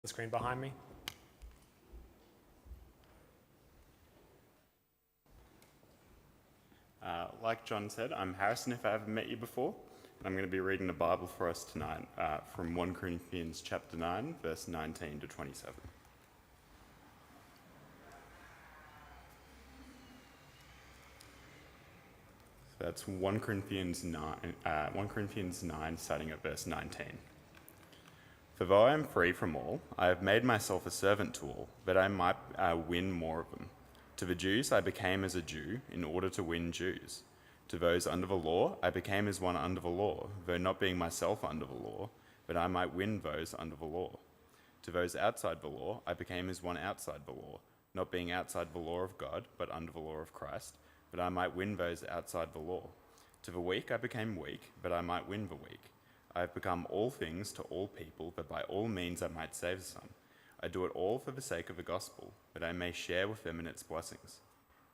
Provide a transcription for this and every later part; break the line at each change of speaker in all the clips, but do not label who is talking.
The screen behind me.
Like John said, I'm Harrison if I haven't met you before. And I'm going to be reading the Bible for us tonight from 1 Corinthians chapter 9, verse 19 to 27. So that's 1 Corinthians 9, starting at verse 19. For though I am free from all, I have made myself a servant to all, that I might win more of them. To the Jews I became as a Jew, in order to win Jews. To those under the law I became as one under the law, though not being myself under the law, that I might win those under the law. To those outside the law I became as one outside the law, not being outside the law of God, but under the law of Christ, that I might win those outside the law. To the weak I became weak, that I might win the weak. I have become all things to all people, that by all means I might save some. I do it all for the sake of the gospel, that I may share with them in its blessings.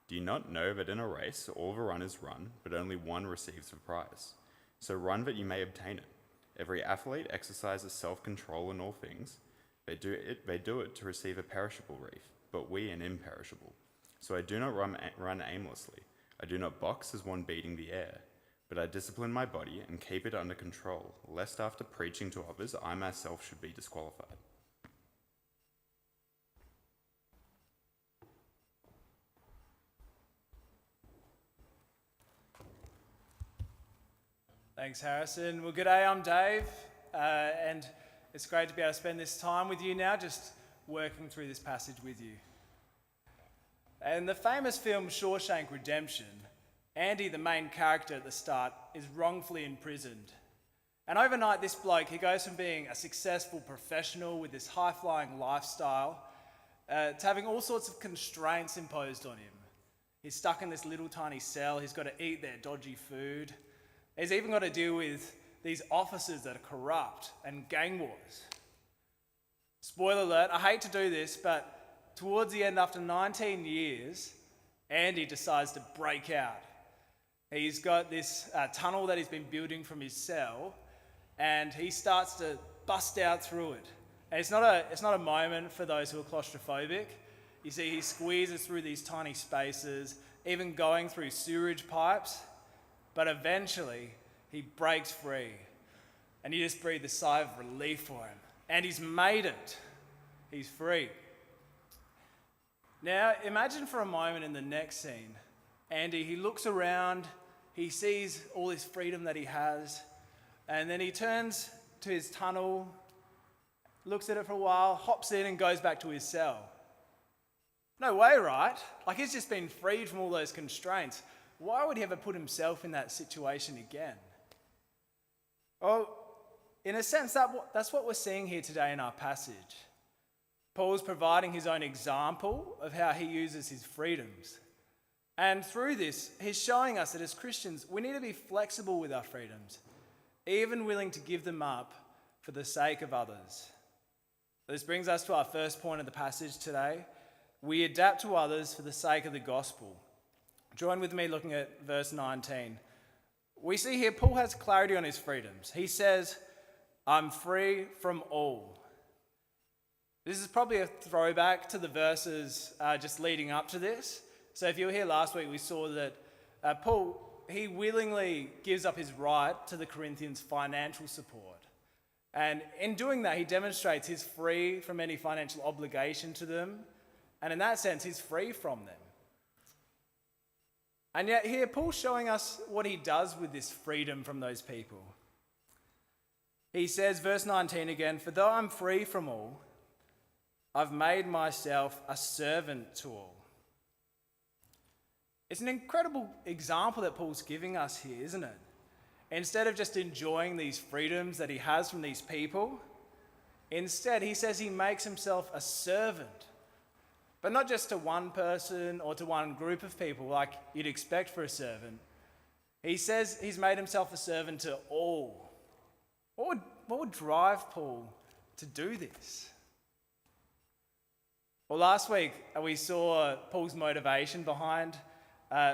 Do you not know that in a race all the runners run, but only one receives the prize? So run that you may obtain it. Every athlete exercises self-control in all things. They do it to receive a perishable wreath, but we an imperishable. So I do not run aimlessly. I do not box as one beating the air, but I discipline my body and keep it under control, lest after preaching to others I myself should be disqualified.
Thanks, Harrison. Well, g'day, I'm Dave, and it's great to be able to spend this time with you now, just working through this passage with you. In the famous film Shawshank Redemption, Andy, the main character at the start, is wrongfully imprisoned. And overnight, this bloke, he goes from being a successful professional with this high-flying lifestyle to having all sorts of constraints imposed on him. He's stuck in this little tiny cell, he's got to eat their dodgy food. He's even got to deal with these officers that are corrupt and gang wars. Spoiler alert, I hate to do this, but towards the end, after 19 years, Andy decides to break out. He's got this tunnel that he's been building from his cell, and he starts to bust out through it. And it's not a moment for those who are claustrophobic. You see, he squeezes through these tiny spaces, even going through sewerage pipes. But eventually, he breaks free. And you just breathe a sigh of relief for him. And he's made it. He's free. Now, imagine for a moment in the next scene, Andy, he looks around, he sees all this freedom that he has, and then he turns to his tunnel, looks at it for a while, hops in and goes back to his cell. No way, right? Like, he's just been freed from all those constraints. Why would he ever put himself in that situation again? Well, in a sense, that's what we're seeing here today in our passage. Paul's providing his own example of how he uses his freedoms. And through this, he's showing us that as Christians, we need to be flexible with our freedoms, even willing to give them up for the sake of others. This brings us to our first point of the passage today. We adapt to others for the sake of the gospel. Join with me looking at verse 19. We see here Paul has clarity on his freedoms. He says, I'm free from all. This is probably a throwback to the verses just leading up to this. So if you were here last week, we saw that Paul, he willingly gives up his right to the Corinthians' financial support. And in doing that, he demonstrates he's free from any financial obligation to them. And in that sense, he's free from them. And yet here, Paul's showing us what he does with this freedom from those people. He says, verse 19 again, for though I'm free from all, I've made myself a servant to all. It's an incredible example that Paul's giving us here, isn't it? Instead of just enjoying these freedoms that he has from these people, instead he says he makes himself a servant. But not just to one person or to one group of people like you'd expect for a servant. He says he's made himself a servant to all. What would drive Paul to do this? Well, last week we saw Paul's motivation behind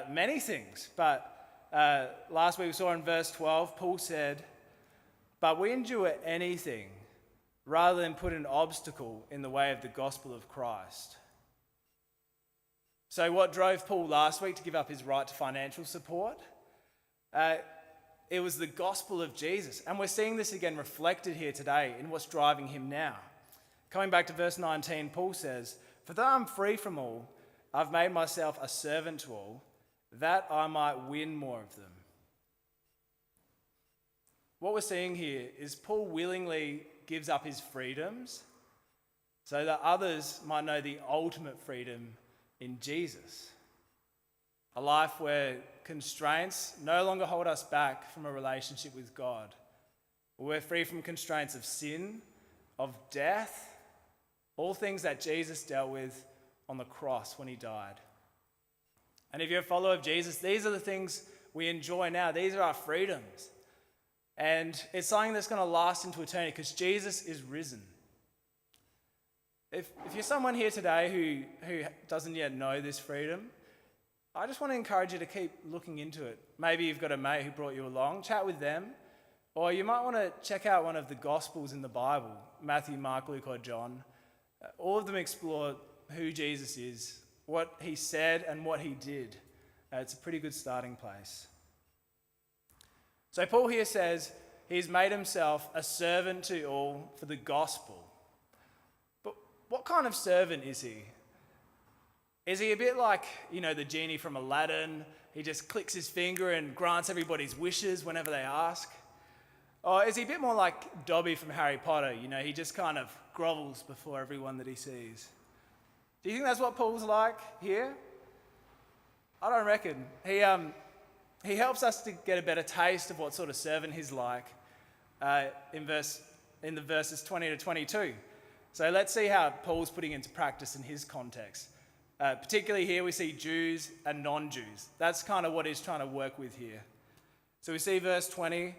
many things. But last week we saw in verse 12, Paul said, but we endure anything rather than put an obstacle in the way of the gospel of Christ. So what drove Paul last week to give up his right to financial support? It was the gospel of Jesus. And we're seeing this again reflected here today in what's driving him now. Coming back to verse 19, Paul says, "For though I'm free from all, I've made myself a servant to all, that I might win more of them." What we're seeing here is Paul willingly gives up his freedoms so that others might know the ultimate freedom in Jesus. A life where constraints no longer hold us back from a relationship with God. We're free from constraints of sin, of death, all things that Jesus dealt with on the cross when he died. And if you're a follower of Jesus, these are the things we enjoy now. These are our freedoms. And it's something that's going to last into eternity because Jesus is risen. If you're someone here today who doesn't yet know this freedom, I just want to encourage you to keep looking into it. Maybe you've got a mate who brought you along, chat with them. Or you might want to check out one of the Gospels in the Bible, Matthew, Mark, Luke, or John. All of them explore who Jesus is, what he said and what he did. It's a pretty good starting place. So Paul here says he's made himself a servant to all for the gospel. But what kind of servant is he? Is he a bit like, the genie from Aladdin? He just clicks his finger and grants everybody's wishes whenever they ask? Or is he a bit more like Dobby from Harry Potter? He just kind of grovels before everyone that he sees. Do you think that's what Paul's like here? I don't reckon. He helps us to get a better taste of what sort of servant he's like in the verses 20 to 22. So let's see how Paul's putting into practice in his context. Particularly here we see Jews and non-Jews. That's kind of what he's trying to work with here. So we see verse 20.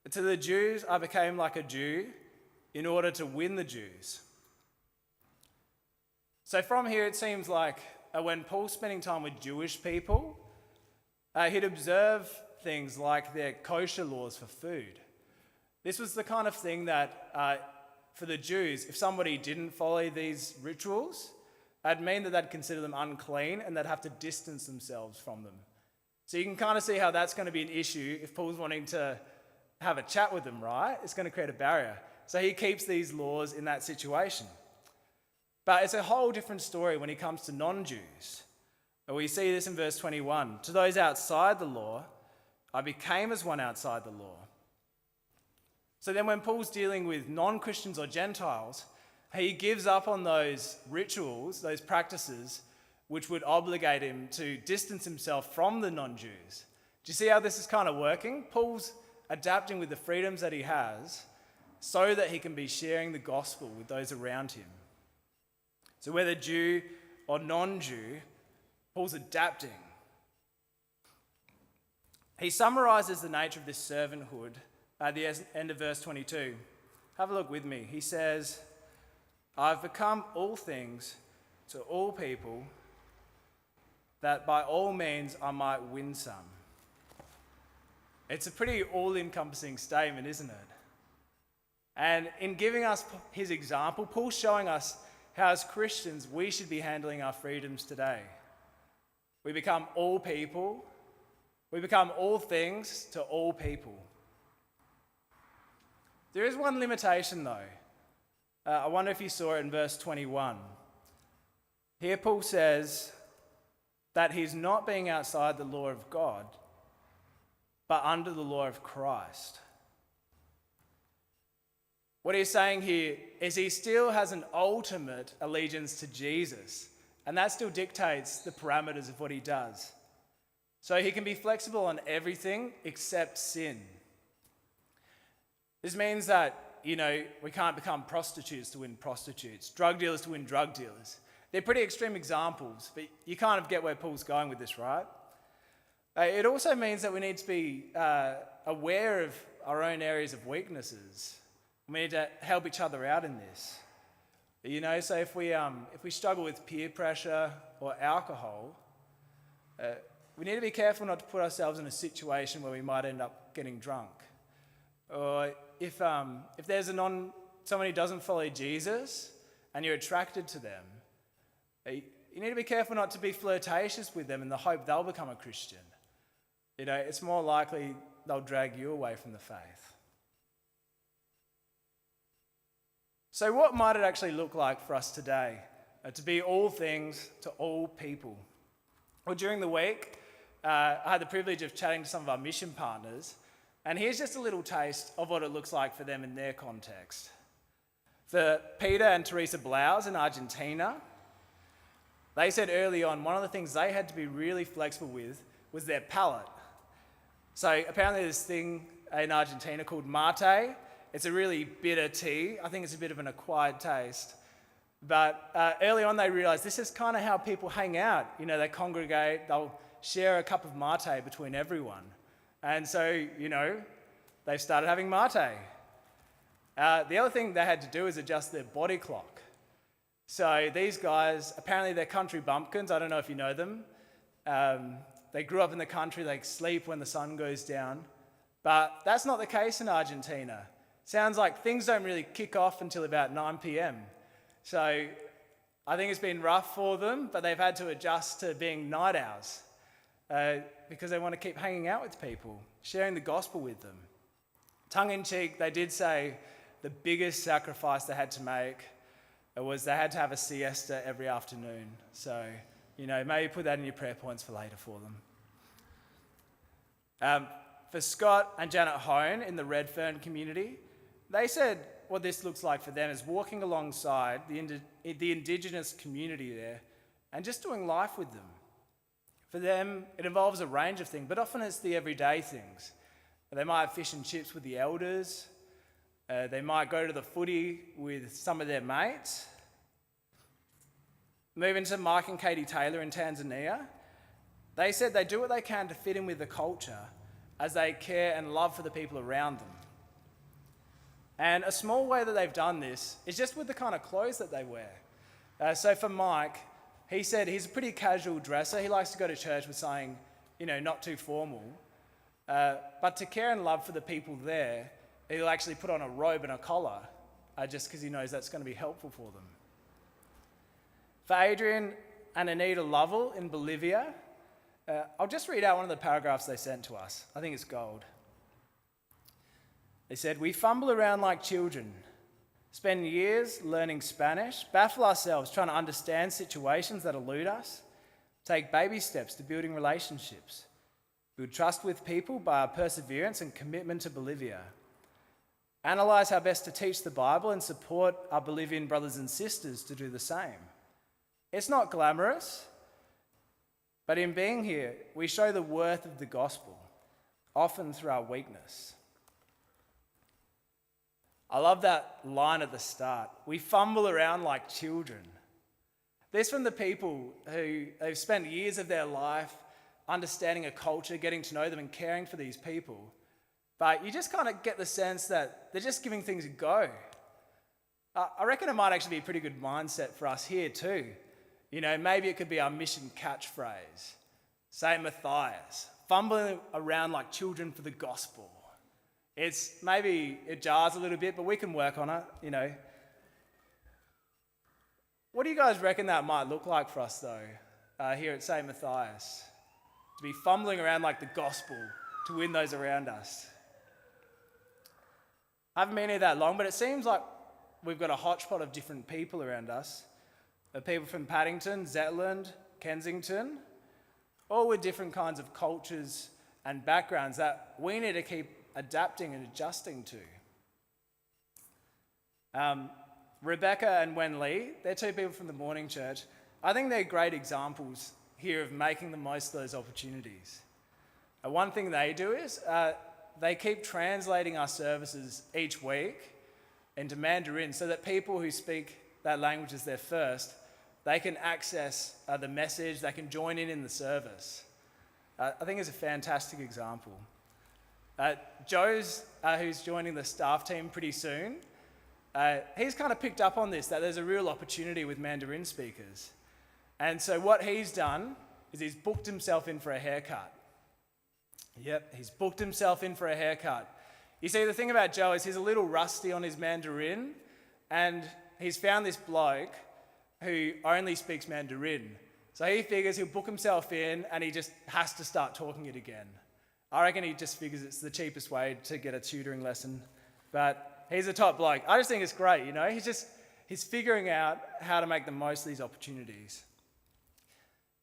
"To the Jews I became like a Jew in order to win the Jews." So from here it seems like when Paul's spending time with Jewish people, he'd observe things like their kosher laws for food. This was the kind of thing that for the Jews, if somebody didn't follow these rituals, it'd mean that they'd consider them unclean and they'd have to distance themselves from them. So you can kind of see how that's going to be an issue if Paul's wanting to have a chat with them, right? It's going to create a barrier. So he keeps these laws in that situation. But it's a whole different story when it comes to non-Jews. We see this in verse 21. "To those outside the law, I became as one outside the law." So then when Paul's dealing with non-Christians or Gentiles, he gives up on those rituals, those practices, which would obligate him to distance himself from the non-Jews. Do you see how this is kind of working? Paul's adapting with the freedoms that he has so that he can be sharing the gospel with those around him. So whether Jew or non-Jew, Paul's adapting. He summarizes the nature of this servanthood at the end of verse 22. Have a look with me. He says, "I've become all things to all people, that by all means I might win some." It's a pretty all-encompassing statement, isn't it? And in giving us his example, Paul's showing us how as Christians we should be handling our freedoms today. We become all people. We become all things to all people. There is one limitation though. I wonder if you saw it in verse 21. Here Paul says that he's not being outside the law of God, but under the law of Christ. What he's saying here is he still has an ultimate allegiance to Jesus, and that still dictates the parameters of what he does. So he can be flexible on everything except sin. This means that we can't become prostitutes to win prostitutes, drug dealers to win drug dealers. They're pretty extreme examples, but you kind of get where Paul's going with this, right? It also means that we need to be aware of our own areas of weaknesses. We need to help each other out in this. So if we struggle with peer pressure or alcohol, we need to be careful not to put ourselves in a situation where we might end up getting drunk. Or if there's a someone who doesn't follow Jesus and you're attracted to them, you need to be careful not to be flirtatious with them in the hope they'll become a Christian. It's more likely they'll drag you away from the faith. So what might it actually look like for us today to be all things to all people? Well, during the week, I had the privilege of chatting to some of our mission partners, and here's just a little taste of what it looks like for them in their context. For Peter and Teresa Blaus in Argentina, they said early on one of the things they had to be really flexible with was their palate. So apparently there's this thing in Argentina called mate. It's a really bitter tea. I think it's a bit of an acquired taste. But early on they realised this is kind of how people hang out. They congregate, they'll share a cup of mate between everyone. And so, they've started having mate. The other thing they had to do is adjust their body clock. So these guys, apparently they're country bumpkins. I don't know if you know them. They grew up in the country, they sleep when the sun goes down. But that's not the case in Argentina. Sounds like things don't really kick off until about 9 p.m. So I think it's been rough for them, but they've had to adjust to being night owls because they want to keep hanging out with people, sharing the gospel with them. Tongue in cheek, they did say the biggest sacrifice they had to make was they had to have a siesta every afternoon. So, maybe put that in your prayer points for later for them. For Scott and Janet Hone in the Redfern community, they said what this looks like for them is walking alongside the Indigenous community there and just doing life with them. For them, it involves a range of things, but often it's the everyday things. They might have fish and chips with the elders. They might go to the footy with some of their mates. Moving to Mike and Katie Taylor in Tanzania, they said they do what they can to fit in with the culture as they care and love for the people around them. And a small way that they've done this is just with the kind of clothes that they wear. So for Mike, he said he's a pretty casual dresser. He likes to go to church with something, not too formal. But to care and love for the people there, he'll actually put on a robe and a collar just because he knows that's going to be helpful for them. For Adrian and Anita Lovell in Bolivia, I'll just read out one of the paragraphs they sent to us. I think it's gold. They said, "We fumble around like children, spend years learning Spanish, baffle ourselves trying to understand situations that elude us, take baby steps to building relationships, build trust with people by our perseverance and commitment to Bolivia, analyse how best to teach the Bible and support our Bolivian brothers and sisters to do the same. It's not glamorous, but in being here, we show the worth of the gospel, often through our weakness." I love that line at the start. We fumble around like children. This from the people who they've spent years of their life understanding a culture, getting to know them and caring for these people. But you just kind of get the sense that they're just giving things a go. I reckon it might actually be a pretty good mindset for us here too. Maybe it could be our mission catchphrase. St Matthias, fumbling around like children for the gospel. Maybe it jars a little bit, but we can work on it, What do you guys reckon that might look like for us though, here at St Matthias? To be fumbling around like the gospel, to win those around us. I haven't been here that long, but it seems like we've got a hodgepodge of different people around us. People from Paddington, Zetland, Kensington, all with different kinds of cultures and backgrounds that we need to keep adapting and adjusting to. Rebecca and Wen Lee, they're two people from the Morning Church. I think they're great examples here of making the most of those opportunities. One thing they do is they keep translating our services each week into Mandarin so that people who speak that language as their first, they can access the message, they can join in the service. I think it's a fantastic example. Joe's, who's joining the staff team pretty soon, he's kind of picked up on this, that there's a real opportunity with Mandarin speakers. And so what he's done is he's booked himself in for a haircut. Yep, he's booked himself in for a haircut. You see, the thing about Joe is he's a little rusty on his Mandarin, and he's found this bloke who only speaks Mandarin. So he figures he'll book himself in and he just has to start talking it again. I reckon he just figures it's the cheapest way to get a tutoring lesson. But he's a top bloke. I just think it's great, you know. He's figuring out how to make the most of these opportunities.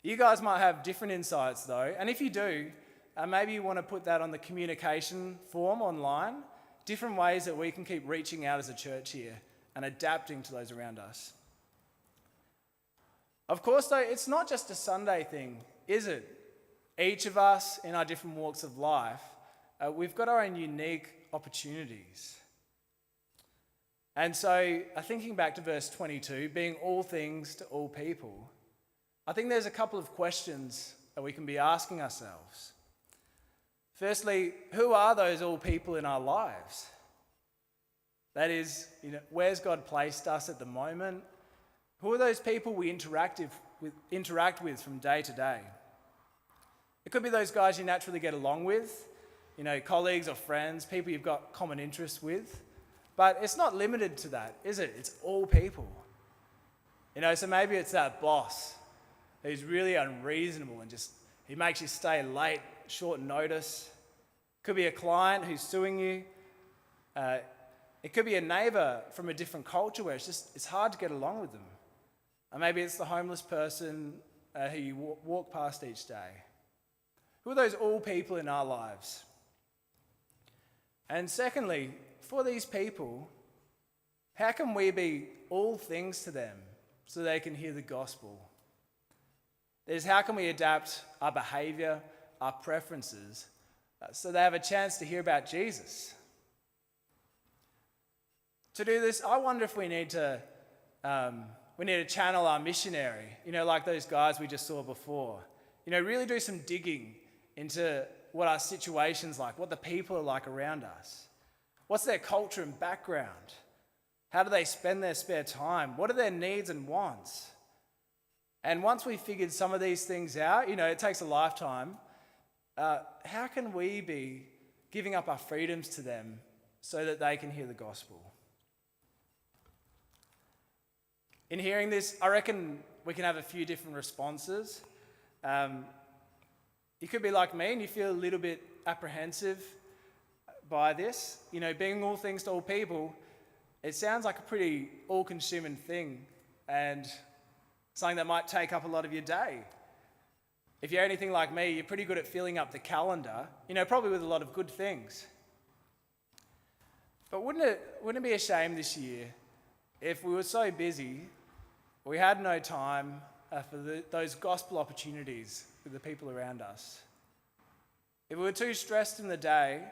You guys might have different insights though, and if you do, maybe you want to put that on the communication form online, different ways that we can keep reaching out as a church here and adapting to those around us. Of course though, it's not just a Sunday thing, is it? Each of us in our different walks of life, we've got our own unique opportunities. And so, thinking back to verse 22, being all things to all people, I think there's a couple of questions that we can be asking ourselves. Firstly, who are those all people in our lives? That is, where's God placed us at the moment? Who are those people we interact with from day to day? It could be those guys you naturally get along with, colleagues or friends, people you've got common interests with. But it's not limited to that, is it? It's all people. So maybe it's that boss who's really unreasonable and he makes you stay late, short notice. Could be a client who's suing you. It could be a neighbour from a different culture where it's hard to get along with them. Or maybe it's the homeless person who you walk past each day. Who are those all people in our lives? And secondly, for these people, how can we be all things to them so they can hear the gospel? There's how can we adapt our behaviour, our preferences, so they have a chance to hear about Jesus? To do this, I wonder if we need to channel our missionary, like those guys we just saw before. Really do some digging into what our situation's like, what the people are like around us. What's their culture and background? How do they spend their spare time? What are their needs and wants? And once we've figured some of these things out, it takes a lifetime, how can we be giving up our freedoms to them so that they can hear the gospel? In hearing this, I reckon we can have a few different responses. You could be like me and you feel a little bit apprehensive by this. Being all things to all people, it sounds like a pretty all-consuming thing and something that might take up a lot of your day. If you're anything like me, you're pretty good at filling up the calendar, probably with a lot of good things. But wouldn't it be a shame this year if we were so busy, we had no time for those gospel opportunities with the people around us? If we were too stressed in the day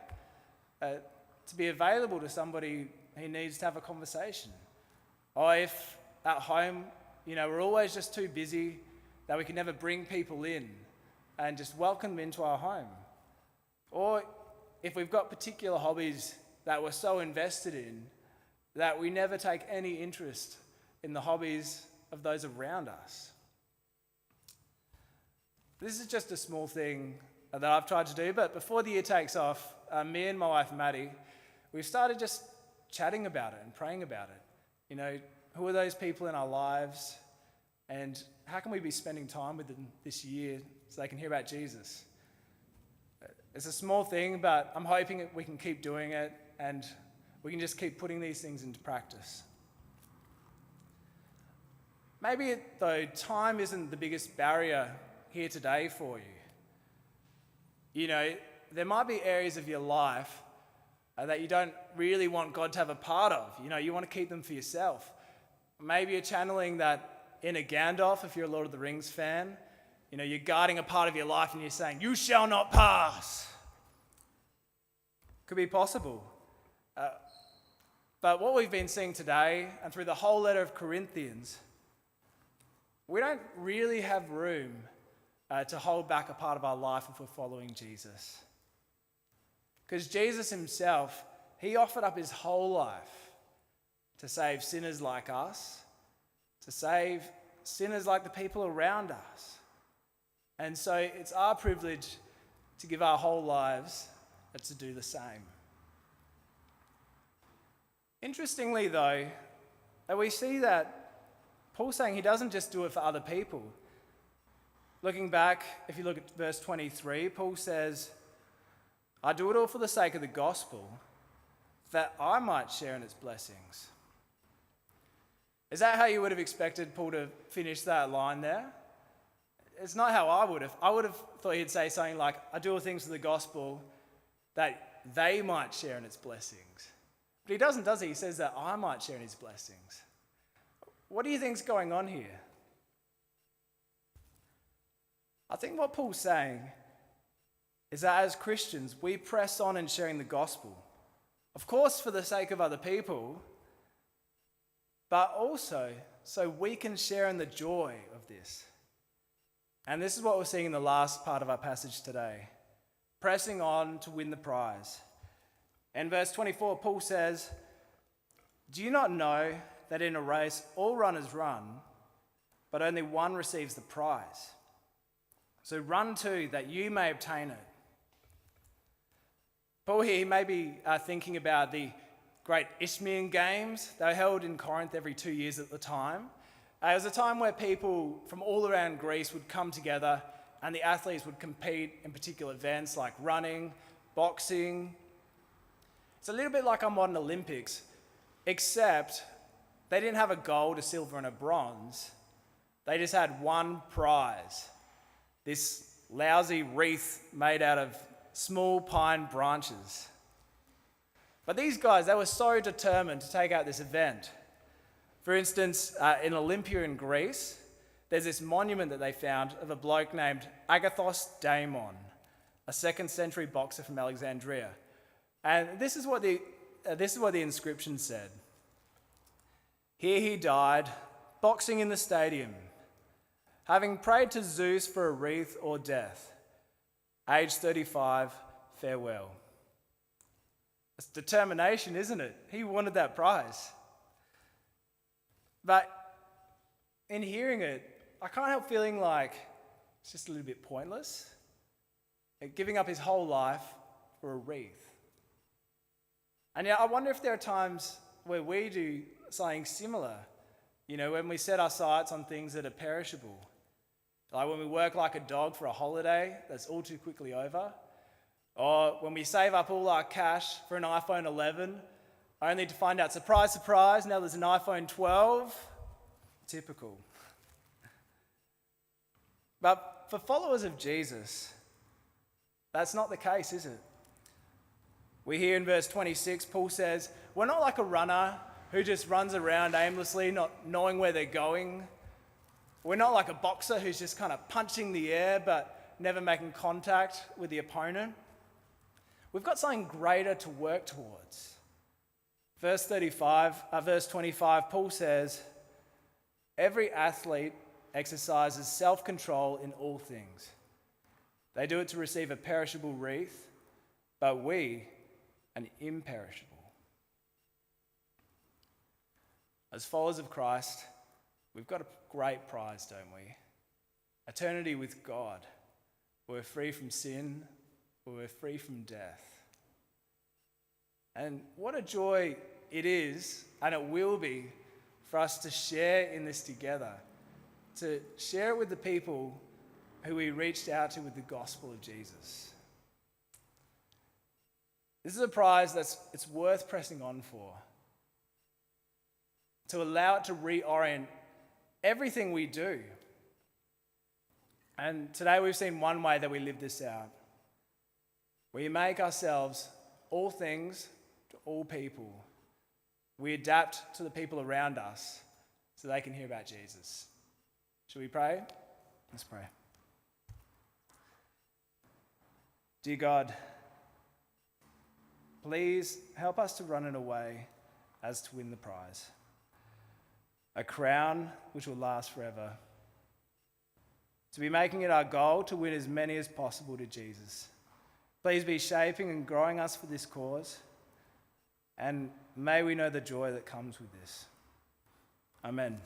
to be available to somebody who needs to have a conversation, or if at home, we're always just too busy that we can never bring people in and just welcome them into our home, or if we've got particular hobbies that we're so invested in that we never take any interest in the hobbies of those around us. This is just a small thing that I've tried to do, but before the year takes off, me and my wife Maddie, we've started just chatting about it and praying about it. Who are those people in our lives, and how can we be spending time with them this year so they can hear about Jesus? It's a small thing, but I'm hoping we can keep doing it and we can just keep putting these things into practice. Maybe, though, time isn't the biggest barrier here today for you. There might be areas of your life that you don't really want God to have a part of. You want to keep them for yourself. Maybe you're channeling that inner Gandalf, if you're a Lord of the Rings fan. You're guarding a part of your life and you're saying, "You shall not pass." Could be possible. But what we've been seeing today and through the whole letter of Corinthians, we don't really have room to hold back a part of our life if we're following Jesus. Because Jesus himself, he offered up his whole life to save sinners like us, to save sinners like the people around us. And so it's our privilege to give our whole lives to do the same. Interestingly though, And we see that Paul's saying he doesn't just do it for other people. Looking back, if you look at verse 23, Paul says, I do it all for the sake of the gospel, that I might share in its blessings. Is that how you would have expected Paul to finish that line there? It's not how I would have. I would have thought he'd say something like, I do all things for the gospel, that they might share in its blessings. But he doesn't, does he? He says that I might share in his blessings. What do you think's going on here? I think what Paul's saying is that as Christians, we press on in sharing the gospel. Of course, for the sake of other people, but also so we can share in the joy of this. And this is what we're seeing in the last part of our passage today. Pressing on to win the prize. In verse 24, Paul says, do you not know that in a race all runners run, but only one receives the prize? So run too, that you may obtain it. Paul here, he may be thinking about the great Isthmian Games. They were held in Corinth every 2 years at the time. It was a time where people from all around Greece would come together and the athletes would compete in particular events like running, boxing. It's a little bit like our modern Olympics, except they didn't have a gold, a silver, and a bronze. They just had one prize, this lousy wreath made out of small pine branches. But these guys, they were so determined to take out this event. For instance, in Olympia in Greece, there's this monument that they found of a bloke named Agathos Daimon, a 2nd century boxer from Alexandria. And this is what the inscription said. Here he died, boxing in the stadium, having prayed to Zeus for a wreath or death. Age 35, farewell. It's determination, isn't it? He wanted that prize. But in hearing it, I can't help feeling like it's just a little bit pointless. Giving up his whole life for a wreath. And yeah, I wonder if there are times where we do something similar. You know, when we set our sights on things that are perishable. Like when we work like a dog for a holiday that's all too quickly over. Or when we save up all our cash for an iPhone 11, only to find out, surprise, surprise, now there's an iPhone 12. Typical. But for followers of Jesus, that's not the case, is it? We hear in verse 26, Paul says, we're not like a runner who just runs around aimlessly, not knowing where they're going. We're not like a boxer who's just kind of punching the air but never making contact with the opponent. We've got something greater to work towards. Verse 25, Paul says, every athlete exercises self-control in all things. They do it to receive a perishable wreath, but we, an imperishable. As followers of Christ, we've got a great prize, don't we? Eternity with God, where we're free from sin, where we're free from death. And what a joy it is, and it will be, for us to share in this together, to share it with the people who we reached out to with the gospel of Jesus. This is a prize it's worth pressing on for, to allow it to reorient everything we do. And today we've seen one way that we live this out. We make ourselves all things to all people. We adapt to the people around us so they can hear about Jesus. Shall we pray? Let's pray. Dear God, please help us to run in a way as to win the prize. A crown which will last forever. To be making it our goal to win as many as possible to Jesus. Please be shaping and growing us for this cause. And may we know the joy that comes with this. Amen.